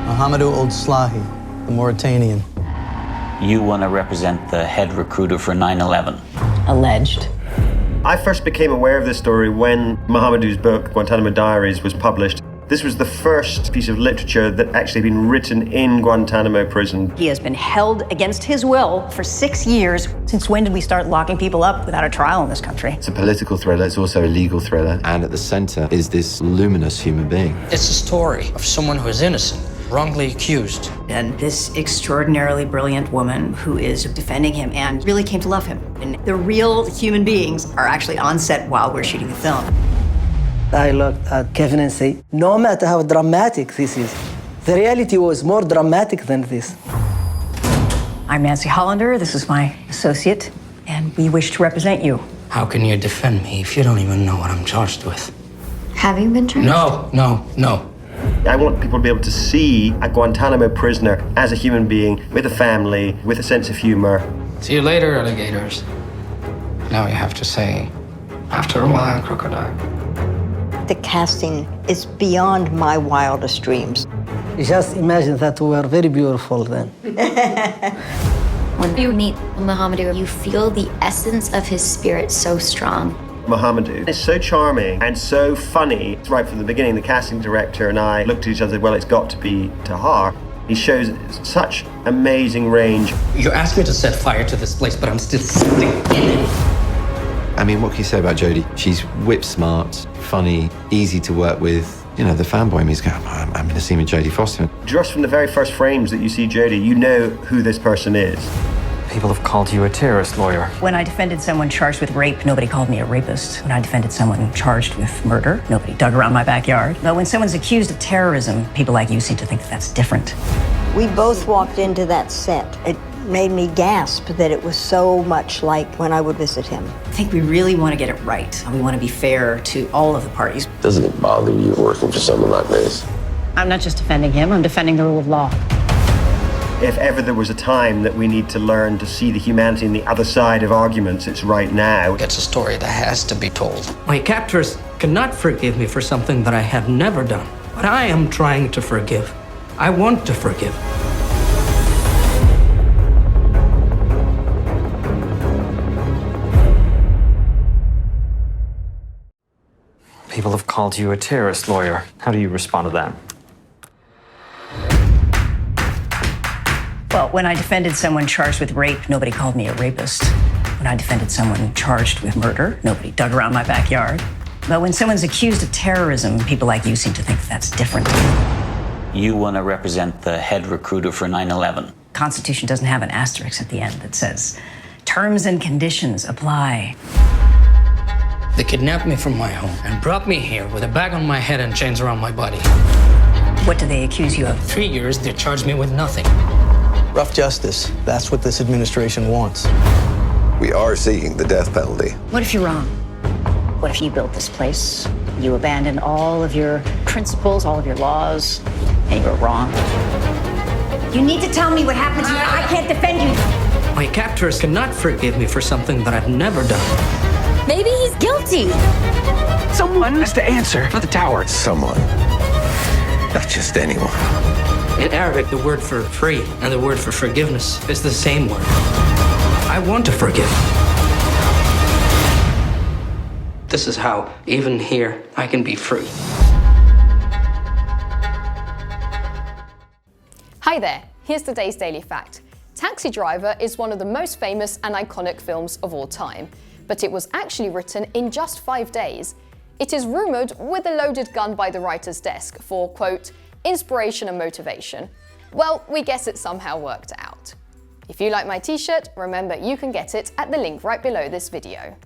Mohamedou Ould Slahi, the Mauritanian. You want to represent the head recruiter for 9/11. Alleged. I first became aware of this story when Mohamedou's book, Guantanamo Diaries, was published. This was the first piece of literature that actually had been written in Guantanamo prison. He has been held against his will for 6 years. Since when did we start locking people up without a trial in this country? It's a political thriller, it's also a legal thriller. And at the center is this luminous human being. It's a story of someone who is innocent, wrongly accused. And this extraordinarily brilliant woman who is defending him and really came to love him. And the real human beings are actually on set while we're shooting the film. I looked at Kevin and say, no matter how dramatic this is, the reality was more dramatic than this. I'm Nancy Hollander, this is my associate, and we wish to represent you. How can you defend me if you don't even know what I'm charged with? Have you been charged? No. I want people to be able to see a Guantanamo prisoner as a human being, with a family, with a sense of humor. See you later, alligators. Now you have to say, after a while, crocodile. The casting is beyond my wildest dreams. Just imagine that we were very beautiful then. When you meet Mohamedou, you feel the essence of his spirit so strong. Mohamedou is so charming and so funny. Right from the beginning, the casting director and I looked at each other and said, well, it's got to be Tahar. He shows such amazing range. You asked me to set fire to this place, but I'm still sitting in it. I mean, what can you say about Jodie? She's whip smart, funny, easy to work with. You know, the fanboy in me is going, I'm going to see him with Jodie Foster. Just from the very first frames that you see Jodie, you know who this person is. People have called you a terrorist lawyer. When I defended someone charged with rape, nobody called me a rapist. When I defended someone charged with murder, nobody dug around my backyard. But when someone's accused of terrorism, people like you seem to think that that's different. We both walked into that set. It made me gasp that it was so much like when I would visit him. I think we really want to get it right. We want to be fair to all of the parties. Doesn't it bother you working for someone like this? I'm not just defending him, I'm defending the rule of law. If ever there was a time that we need to learn to see the humanity on the other side of arguments, it's right now. It's a story that has to be told. My captors cannot forgive me for something that I have never done. But I am trying to forgive. I want to forgive. People have called you a terrorist lawyer. How do you respond to that? Well, when I defended someone charged with rape, nobody called me a rapist. When I defended someone charged with murder, nobody dug around my backyard. But when someone's accused of terrorism, people like you seem to think that that's different. You want to represent the head recruiter for 9/11. Constitution doesn't have an asterisk at the end that says, terms and conditions apply. They kidnapped me from my home and brought me here with a bag on my head and chains around my body. What do they accuse you of? 3 years, they charged me with nothing. Rough justice. That's what this administration wants. We are seeking the death penalty. What if you're wrong? What if you built this place, you abandoned all of your principles, all of your laws, and you were wrong? You need to tell me what happened to you. I can't defend you. My captors cannot forgive me for something that I've never done. Maybe he's guilty. Someone has to answer for the tower. Someone. Not just anyone. In Arabic, the word for free and the word for forgiveness is the same word. I want to forgive. This is how, even here, I can be free. Hi there, here's today's Daily Fact. Taxi Driver is one of the most famous and iconic films of all time, but it was actually written in just 5 days. It is rumored with a loaded gun by the writer's desk for, quote, inspiration and motivation. Well, we guess it somehow worked out. If you like my t-shirt, remember you can get it at the link right below this video.